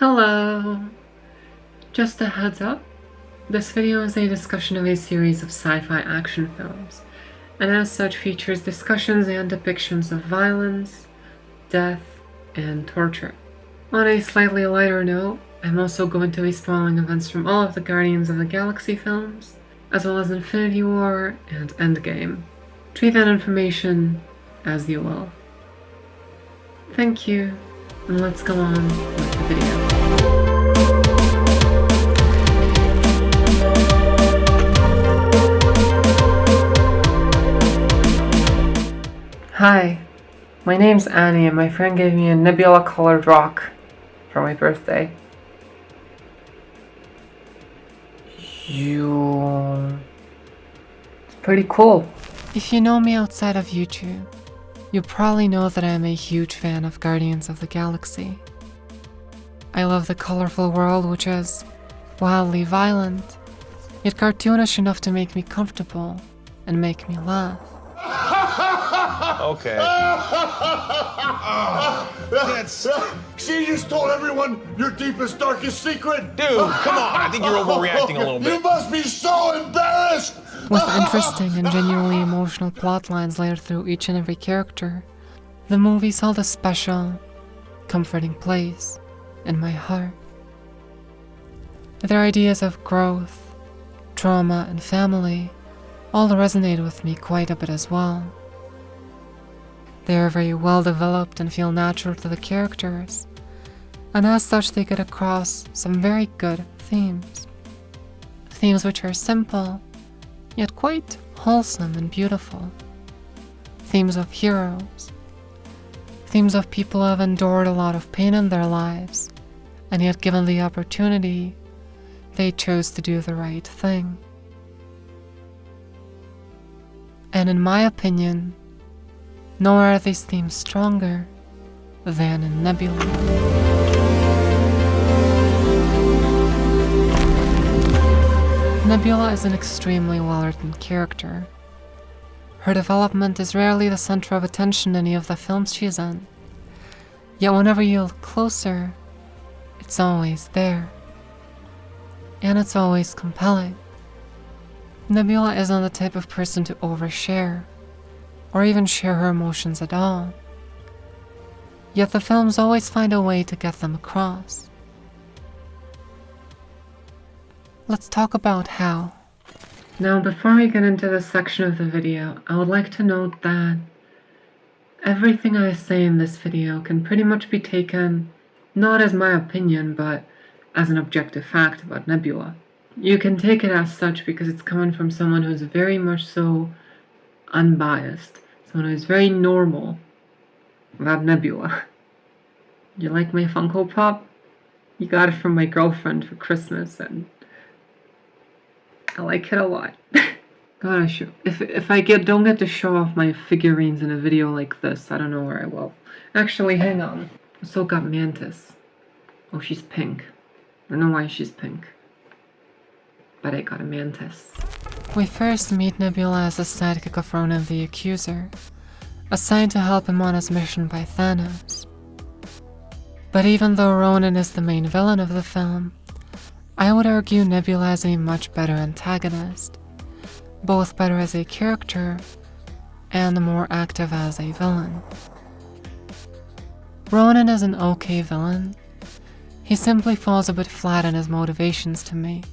Hello! Just a heads up, this video is a discussion of a series of sci-fi action films, and as such features discussions and depictions of violence, death, and torture. On a slightly lighter note, I'm also going to be spoiling events from all of the Guardians of the Galaxy films, as well as Infinity War and Endgame. Treat that information as you will. Thank you, and let's go on with the video. Hi, my name's Annie and my friend gave me a Nebula colored rock for my birthday. It's pretty cool. If you know me outside of YouTube, you probably know that I am a huge fan of Guardians of the Galaxy. I love the colorful world which is wildly violent, yet cartoonish enough to make me comfortable and make me laugh. Okay. She just told everyone your deepest, darkest secret. Dude, come on. I think you're overreacting a little bit. You must be so embarrassed. With interesting and genuinely emotional plot lines layered through each and every character, the movies hold a special, comforting place in my heart. Their ideas of growth, trauma, and family all resonate with me quite a bit as well. They are very well developed and feel natural to the characters, and as such they get across some very good themes. Themes which are simple, yet quite wholesome and beautiful. Themes of heroes. Themes of people who have endured a lot of pain in their lives, and yet given the opportunity, they chose to do the right thing. And in my opinion, nowhere are these themes stronger than in Nebula. Nebula is an extremely well-written character. Her development is rarely the center of attention in any of the films she is in. Yet whenever you look closer, it's always there. And it's always compelling. Nebula isn't the type of person to overshare, or even share her emotions at all. Yet the films always find a way to get them across. Let's talk about how. Now, before we get into this section of the video, I would like to note that everything I say in this video can pretty much be taken not as my opinion, but as an objective fact about Nebula. You can take it as such because it's coming from someone who's very much so unbiased, someone who's very normal about Nebula. You like my Funko Pop? You got it from my girlfriend for Christmas, and I like it a lot. God, if I don't get to show off my figurines in a video like this, I don't know where I will. Actually, hang on. I still got Mantis. Oh, she's pink. I don't know why she's pink, but I got a Mantis. We first meet Nebula as a sidekick of Ronan the Accuser, assigned to help him on his mission by Thanos. But even though Ronan is the main villain of the film, I would argue Nebula is a much better antagonist, both better as a character and more active as a villain. Ronan is an okay villain. He simply falls a bit flat in his motivations to me,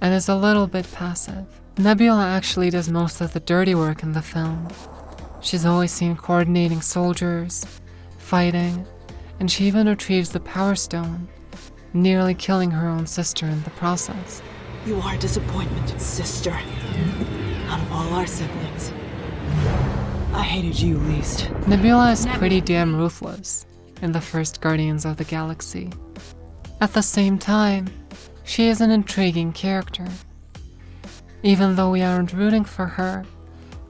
and is a little bit passive. Nebula actually does most of the dirty work in the film. She's always seen coordinating soldiers, fighting, and she even retrieves the Power Stone, nearly killing her own sister in the process. You are a disappointment, sister. Out of all our siblings, I hated you least. Nebula is pretty damn ruthless in the first Guardians of the Galaxy. At the same time, she is an intriguing character. Even though we aren't rooting for her,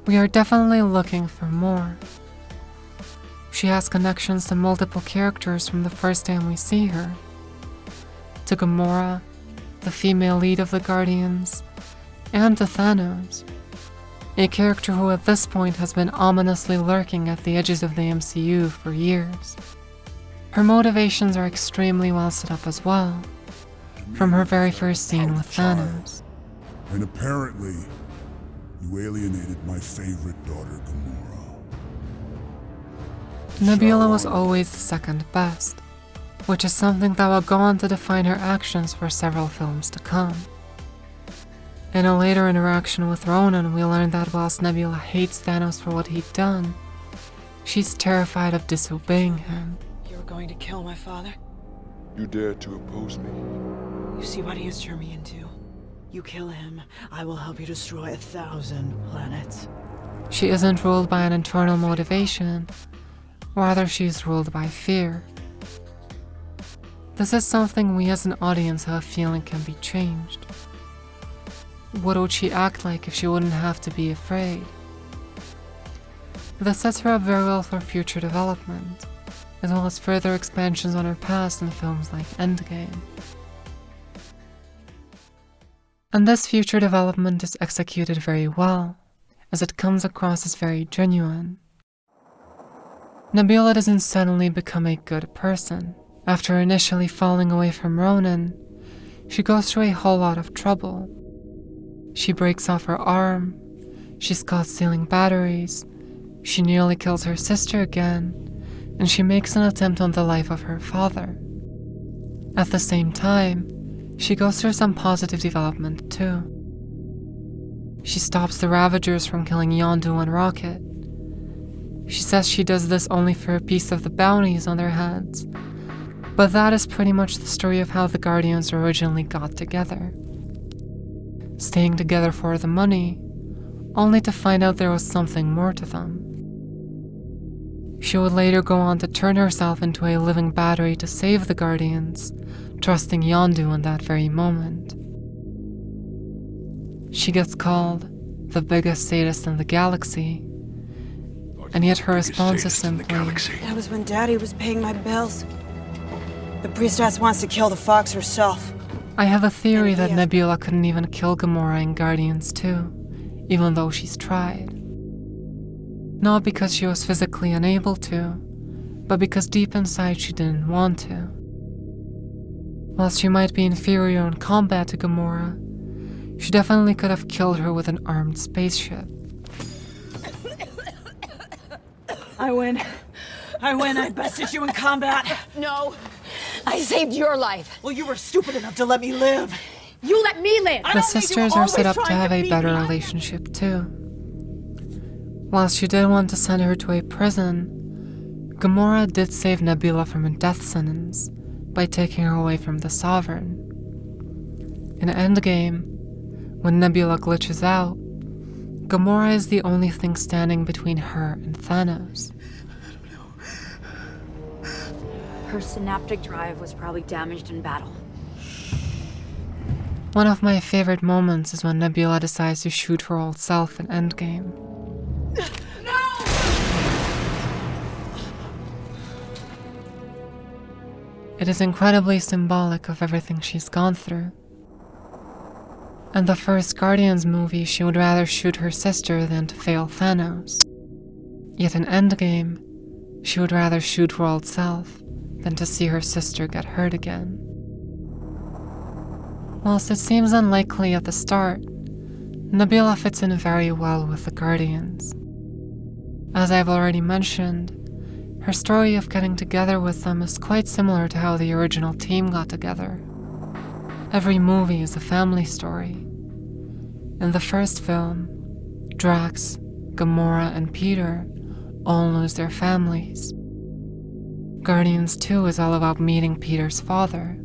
we are definitely looking for more. She has connections to multiple characters from the first time we see her. To Gamora, the female lead of the Guardians, and to Thanos, a character who at this point has been ominously lurking at the edges of the MCU for years. Her motivations are extremely well set up as well, from her very first scene with Thanos. And apparently, you alienated my favorite daughter, Gamora. Nebula was always the second best, which is something that will go on to define her actions for several films to come. In a later interaction with Ronan, we learn that whilst Nebula hates Thanos for what he'd done, she's terrified of disobeying him. You were going to kill my father? You dared to oppose me. You see what he has turned me into? You kill him, I will help you destroy 1,000 planets. She isn't ruled by an internal motivation, rather she's ruled by fear. This is something we as an audience have a feeling can be changed. What would she act like if she wouldn't have to be afraid? This sets her up very well for future development, as well as further expansions on her past in films like Endgame. And this future development is executed very well, as it comes across as very genuine. Nebula doesn't suddenly become a good person. After initially falling away from Ronan, she goes through a whole lot of trouble. She breaks off her arm, she's caught stealing batteries, she nearly kills her sister again, and she makes an attempt on the life of her father. At the same time, she goes through some positive development too. She stops the Ravagers from killing Yondu and Rocket. She says she does this only for a piece of the bounties on their heads, but that is pretty much the story of how the Guardians originally got together. Staying together for the money, only to find out there was something more to them. She would later go on to turn herself into a living battery to save the Guardians, trusting Yondu in that very moment. She gets called the biggest sadist in the galaxy, and yet her response is simply, That was when Daddy was paying my bills. The priestess wants to kill the fox herself. I have a theory that Nebula couldn't even kill Gamora in Guardians 2, even though she's tried. Not because she was physically unable to, but because deep inside she didn't want to. Whilst she might be inferior in combat to Gamora, she definitely could have killed her with an armed spaceship. I win. I bested you in combat. No, I saved your life. Well, you were stupid enough to let me live. You let me live. The sisters are set up to have a better relationship too. Whilst she did want to send her to a prison, Gamora did save Nebula from a death sentence by taking her away from the Sovereign. In Endgame, when Nebula glitches out, Gamora is the only thing standing between her and Thanos. Her synaptic drive was probably damaged in battle. One of my favorite moments is when Nebula decides to shoot her old self in Endgame. It is incredibly symbolic of everything she's gone through. In the first Guardians movie, she would rather shoot her sister than to fail Thanos. Yet in Endgame, she would rather shoot her old self than to see her sister get hurt again. Whilst it seems unlikely at the start, Nebula fits in very well with the Guardians. As I've already mentioned, her story of getting together with them is quite similar to how the original team got together. Every movie is a family story. In the first film, Drax, Gamora, and Peter all lose their families. Guardians 2 is all about meeting Peter's father,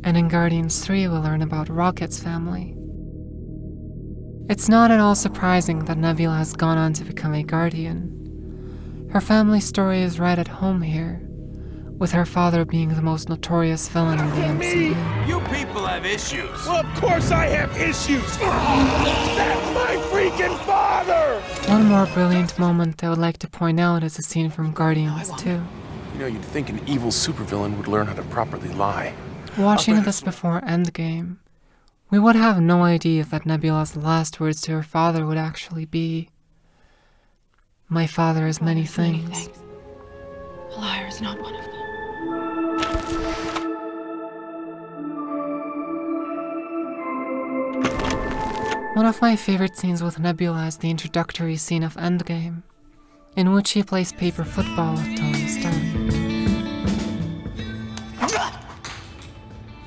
and in Guardians 3 we'll learn about Rocket's family. It's not at all surprising that Nebula has gone on to become a Guardian. Her family story is right at home here, with her father being the most notorious villain in the MCU. You people have issues. Well, of course I have issues. That's my freaking father! One more brilliant moment I would like to point out is a scene from Guardians 2. You know, you'd think an evil supervillain would learn how to properly lie. Watching this before Endgame, we would have no idea that Nebula's last words to her father would actually be, "My father is many things." A liar is not one of them. One of my favorite scenes with Nebula is the introductory scene of Endgame, in which he plays paper football with Tony Stark.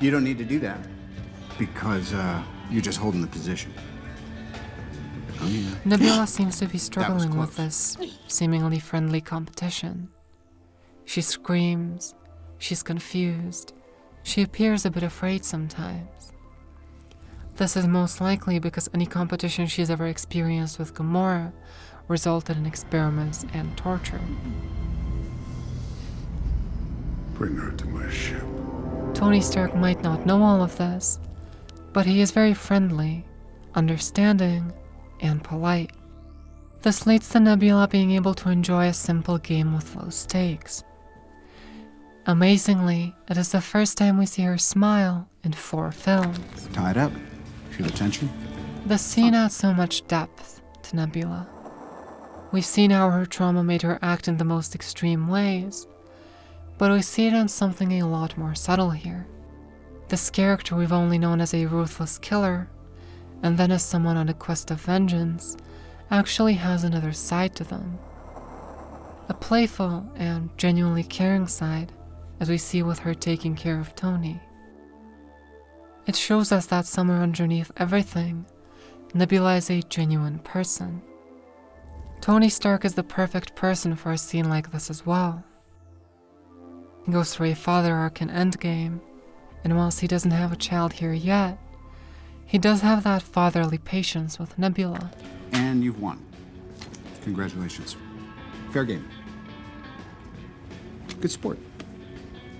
You don't need to do that. Because, you're just holding the position. Oh, yeah. Nebula seems to be struggling with close. this seemingly friendly competition. She screams, she's confused, she appears a bit afraid sometimes. This is most likely because any competition she's ever experienced with Gamora resulted in experiments and torture. Bring her to my ship. Tony Stark might not know all of this, but he is very friendly, understanding, and polite. This leads to Nebula being able to enjoy a simple game with low stakes. Amazingly, it is the first time we see her smile in 4 films. Tied up. Feel the tension? The scene adds so much depth to Nebula. We've seen how her trauma made her act in the most extreme ways, but we see it in something a lot more subtle here. This character we've only known as a ruthless killer, and then as someone on a quest of vengeance, actually has another side to them. A playful and genuinely caring side, as we see with her taking care of Tony. It shows us that somewhere underneath everything, Nebula is a genuine person. Tony Stark is the perfect person for a scene like this as well. He goes through a father arc in Endgame, and whilst he doesn't have a child here yet, he does have that fatherly patience with Nebula. And you've won. Congratulations. Fair game. Good sport.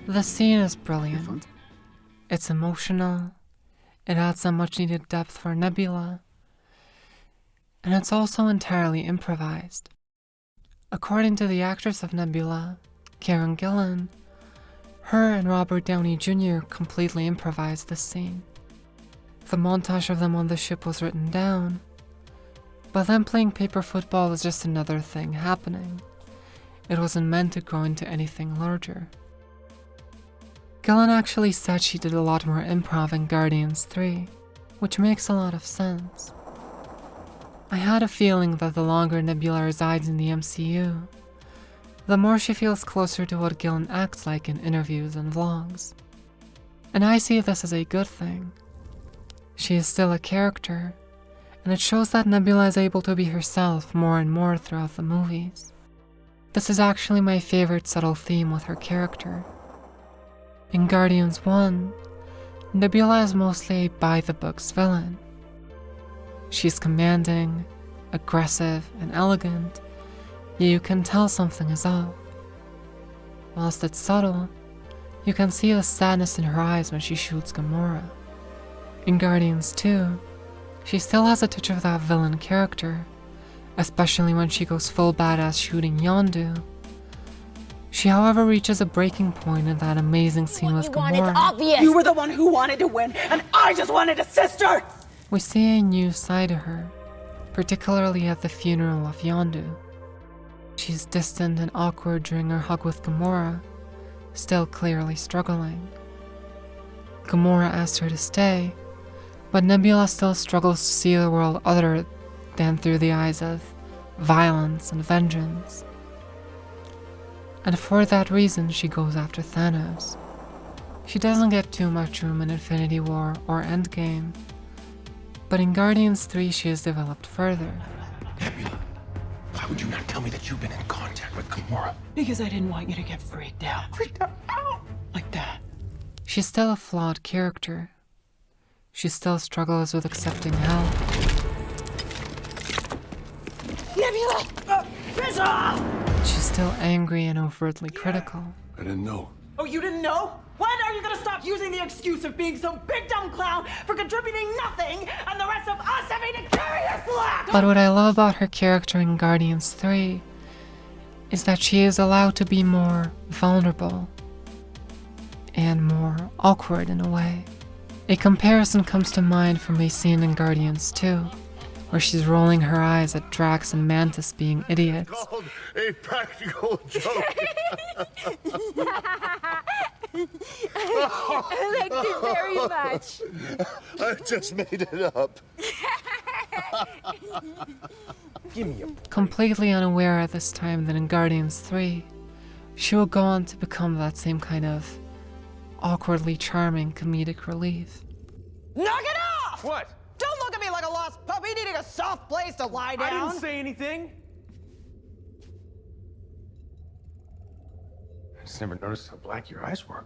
The scene is Fun. brilliant. It's emotional, it adds some much needed depth for Nebula, and it's also entirely improvised. According to the actress of Nebula, Karen Gillan, her and Robert Downey Jr. completely improvised this scene. The montage of them on the ship was written down, but them playing paper football is just another thing happening. It wasn't meant to grow into anything larger. Gillan actually said she did a lot more improv in Guardians 3, which makes a lot of sense. I had a feeling that the longer Nebula resides in the MCU, the more she feels closer to what Gillan acts like in interviews and vlogs. And I see this as a good thing. She is still a character, and it shows that Nebula is able to be herself more and more throughout the movies. This is actually my favorite subtle theme with her character. In Guardians 1, Nebula is mostly a by-the-books villain. She's commanding, aggressive, and elegant, yet you can tell something is up. Whilst it's subtle, you can see the sadness in her eyes when she shoots Gamora. In Guardians 2, she still has a touch of that villain character, especially when she goes full badass shooting Yondu. She, however, reaches a breaking point in that amazing scene with Gamora. Obvious. You were the one who wanted to win, and I just wanted a sister! We see a new side to her, particularly at the funeral of Yondu. She's distant and awkward during her hug with Gamora, still clearly struggling. Gamora asks her to stay, but Nebula still struggles to see the world other than through the eyes of violence and vengeance. And for that reason, she goes after Thanos. She doesn't get too much room in Infinity War or Endgame, but in Guardians 3 she is developed further. Nebula, why would you not tell me that you've been in contact with Gamora? Because I didn't want you to get freaked out. Freaked out? Like that. She's still a flawed character. She still struggles with accepting help. Nebula! Piss off! She's still angry and overtly critical. I didn't know. Oh, you didn't know? When are you gonna stop using the excuse of being some big dumb clown for contributing nothing and the rest of us having to carry your slack? But what I love about her character in Guardians 3 is that she is allowed to be more vulnerable and more awkward in a way. A comparison comes to mind from a scene in Guardians 2, where she's rolling her eyes at Drax and Mantis being idiots. Called a practical joke. I liked it very much. I just made it up. Give me a... Completely unaware at this time that in Guardians 3, she will go on to become that same kind of awkwardly charming comedic relief. Knock it off! What? Don't look at me like a lost puppy needing a soft place to lie down. I didn't say anything. I just never noticed how black your eyes were.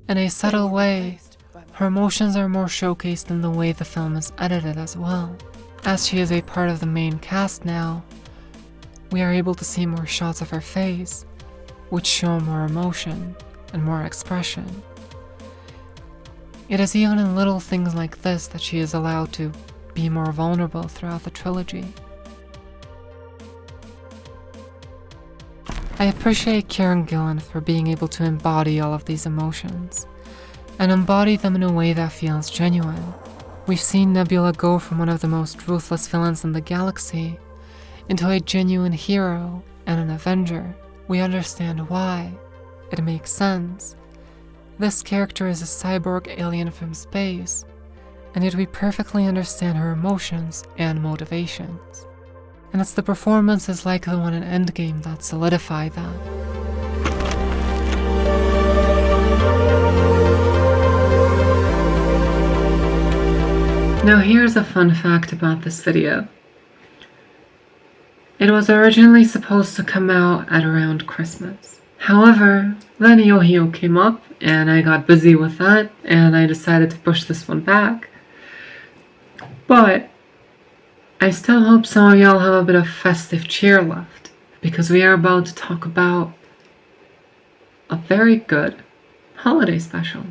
In a subtle way, her emotions are more showcased in the way the film is edited as well. As she is a part of the main cast now, we are able to see more shots of her face, which show more emotion and more expression. It is even in little things like this that she is allowed to be more vulnerable throughout the trilogy. I appreciate Kieran Gillen for being able to embody all of these emotions, and embody them in a way that feels genuine. We've seen Nebula go from one of the most ruthless villains in the galaxy into a genuine hero and an Avenger. We understand why. It makes sense. This character is a cyborg alien from space, and yet we perfectly understand her emotions and motivations. And it's the performances like the one in Endgame that solidify that. Now here's a fun fact about this video. It was originally supposed to come out at around Christmas. However, then Yo-Yo came up and I got busy with that and I decided to push this one back. But I still hope some of y'all have a bit of festive cheer left, because we are about to talk about a very good holiday special.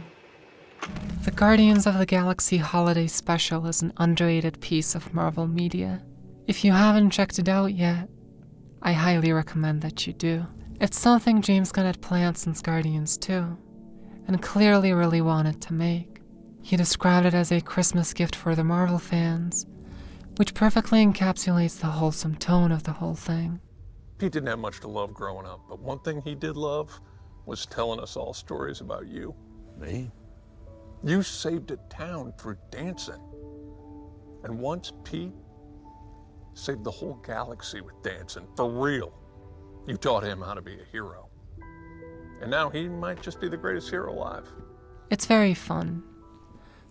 The Guardians of the Galaxy Holiday Special is an underrated piece of Marvel media. If you haven't checked it out yet, I highly recommend that you do. It's something James Gunn had planned since Guardians 2, and clearly really wanted to make. He described it as a Christmas gift for the Marvel fans, which perfectly encapsulates the wholesome tone of the whole thing. Pete didn't have much to love growing up, but one thing he did love was telling us all stories about you. Me? You saved a town through dancing. And once Pete saved the whole galaxy with dancing, for real. You taught him how to be a hero. And now he might just be the greatest hero alive. It's very fun.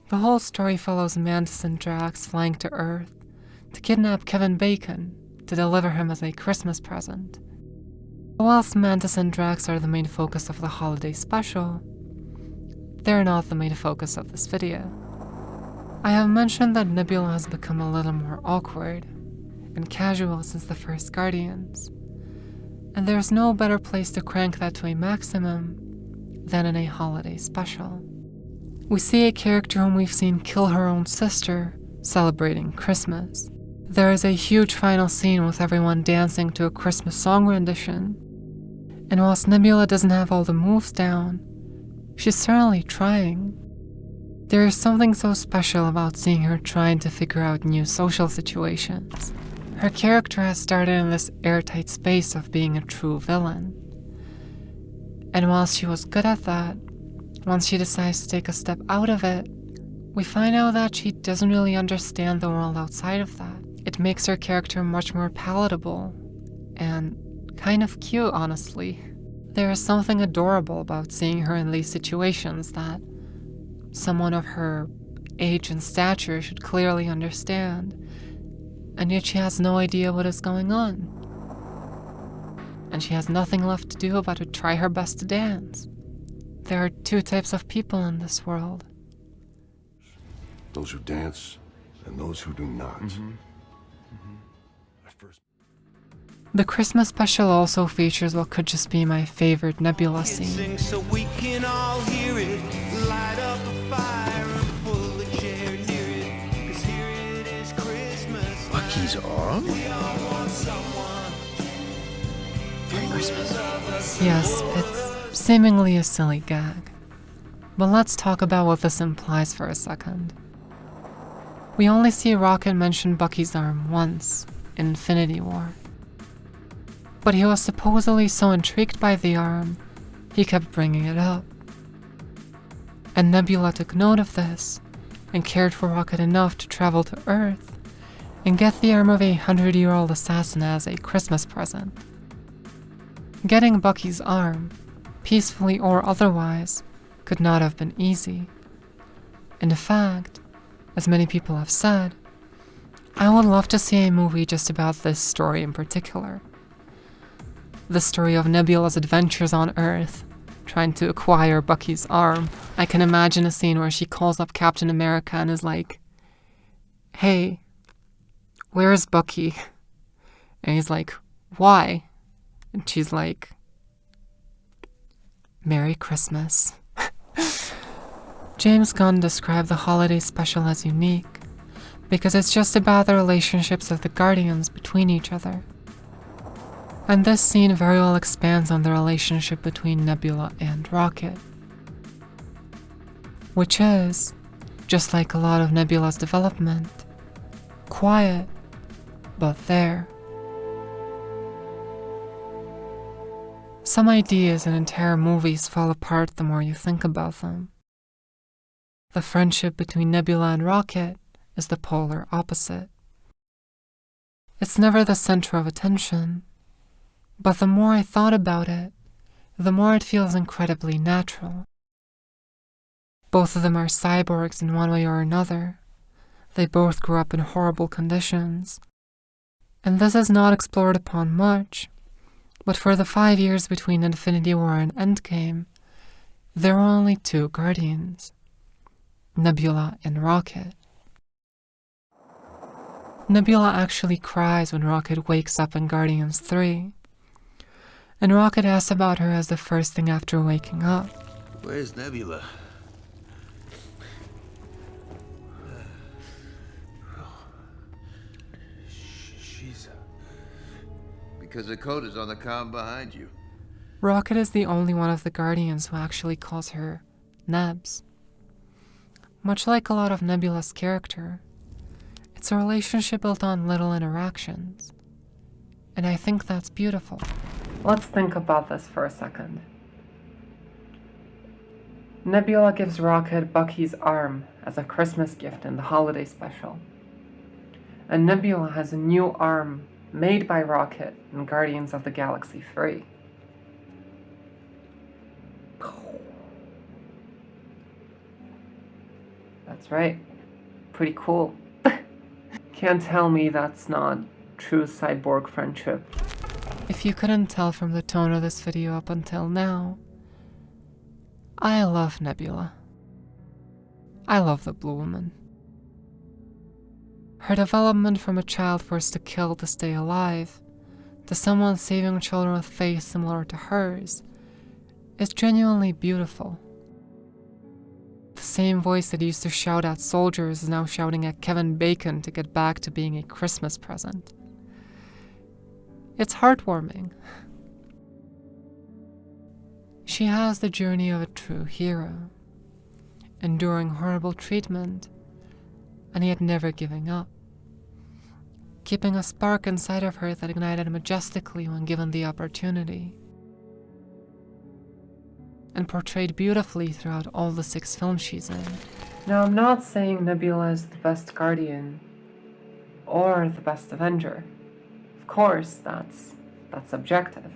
The whole story follows Mantis and Drax flying to Earth to kidnap Kevin Bacon to deliver him as a Christmas present. Whilst Mantis and Drax are the main focus of the holiday special, they're not the main focus of this video. I have mentioned that Nebula has become a little more awkward and casual since the first Guardians, and there's no better place to crank that to a maximum than in a holiday special. We see a character whom we've seen kill her own sister, celebrating Christmas. There is a huge final scene with everyone dancing to a Christmas song rendition, and whilst Nebula doesn't have all the moves down, she's certainly trying. There is something so special about seeing her trying to figure out new social situations. Her character has started in this airtight space of being a true villain, and whilst she was good at that, once she decides to take a step out of it, we find out that she doesn't really understand the world outside of that. It makes her character much more palatable, and kind of cute, honestly. There is something adorable about seeing her in these situations that someone of her age and stature should clearly understand, and yet she has no idea what is going on. And she has nothing left to do but to try her best to dance. There are two types of people in this world. Those who dance and those who do not. The Christmas special also features what could just be my favorite Nebula scene. So we can all hear it. Light up a fire and pull a chair near it. 'Cause here it is Christmas. Bucky's arm? We all want someone. For Christmas. Yes, it's seemingly a silly gag. But let's talk about what this implies for a second. We only see Rocket mention Bucky's arm once, in Infinity War. But he was supposedly so intrigued by the arm he kept bringing it up. And Nebula took note of this and cared for Rocket enough to travel to Earth and get the arm of a 100-year-old assassin as a Christmas present. Getting Bucky's arm, peacefully or otherwise, could not have been easy. In fact, as many people have said, I would love to see a movie just about this story in particular. The story of Nebula's adventures on Earth, trying to acquire Bucky's arm. I can imagine a scene where she calls up Captain America and is like, "Hey, where's Bucky?" And he's like, "Why?" And she's like, "Merry Christmas." James Gunn described the holiday special as unique because it's just about the relationships of the Guardians between each other. And this scene very well expands on the relationship between Nebula and Rocket, which is, just like a lot of Nebula's development, quiet, but there. Some ideas and entire movies fall apart the more you think about them. The friendship between Nebula and Rocket is the polar opposite. It's never the center of attention, but the more I thought about it, the more it feels incredibly natural. Both of them are cyborgs in one way or another. They both grew up in horrible conditions. And this is not explored upon much, but for the 5 years between Infinity War and Endgame, there were only two Guardians, Nebula and Rocket. Nebula actually cries when Rocket wakes up in Guardians 3, and Rocket asks about her as the first thing after waking up. Where's Nebula? She's... Because the code is on the comm behind you. Rocket is the only one of the Guardians who actually calls her Nebs. Much like a lot of Nebula's character, it's a relationship built on little interactions, and I think that's beautiful. Let's think about this for a second. Nebula gives Rocket Bucky's arm as a Christmas gift in the holiday special, and Nebula has a new arm made by Rocket in Guardians of the Galaxy 3. That's right. Pretty cool. Can't tell me that's not true cyborg friendship. If you couldn't tell from the tone of this video up until now, I love Nebula. I love the Blue Woman. Her development from a child forced to kill to stay alive, to someone saving children with faith similar to hers, is genuinely beautiful. The same voice that used to shout at soldiers is now shouting at Kevin Bacon to get back to being a Christmas present. It's heartwarming. She has the journey of a true hero, enduring horrible treatment, and yet never giving up, keeping a spark inside of her that ignited majestically when given the opportunity, and portrayed beautifully throughout all the 6 films she's in. Now, I'm not saying Nebula is the best Guardian, or the best Avenger. Of course, that's subjective.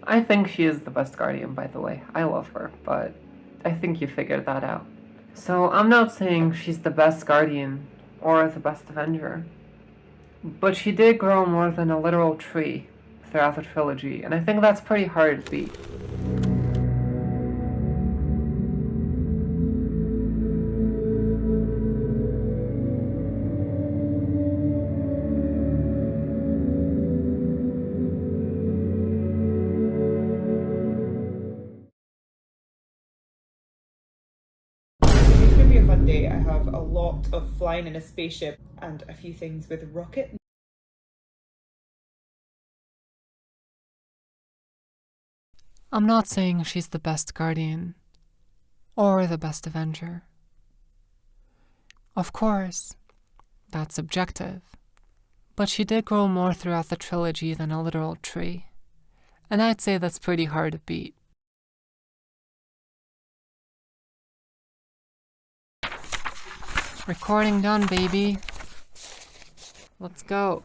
I think she is the best Guardian, by the way. I love her, but I think you figured that out. So I'm not saying she's the best Guardian, or the best Avenger. But she did grow more than a literal tree throughout the trilogy, and I think that's pretty hard to beat. It's going to be a fun day. I have a lot of flying in a spaceship and a few things with Rocket. I'm not saying she's the best Guardian, or the best Avenger. Of course, that's subjective, but she did grow more throughout the trilogy than a literal tree, and I'd say that's pretty hard to beat. Recording done, baby. Let's go.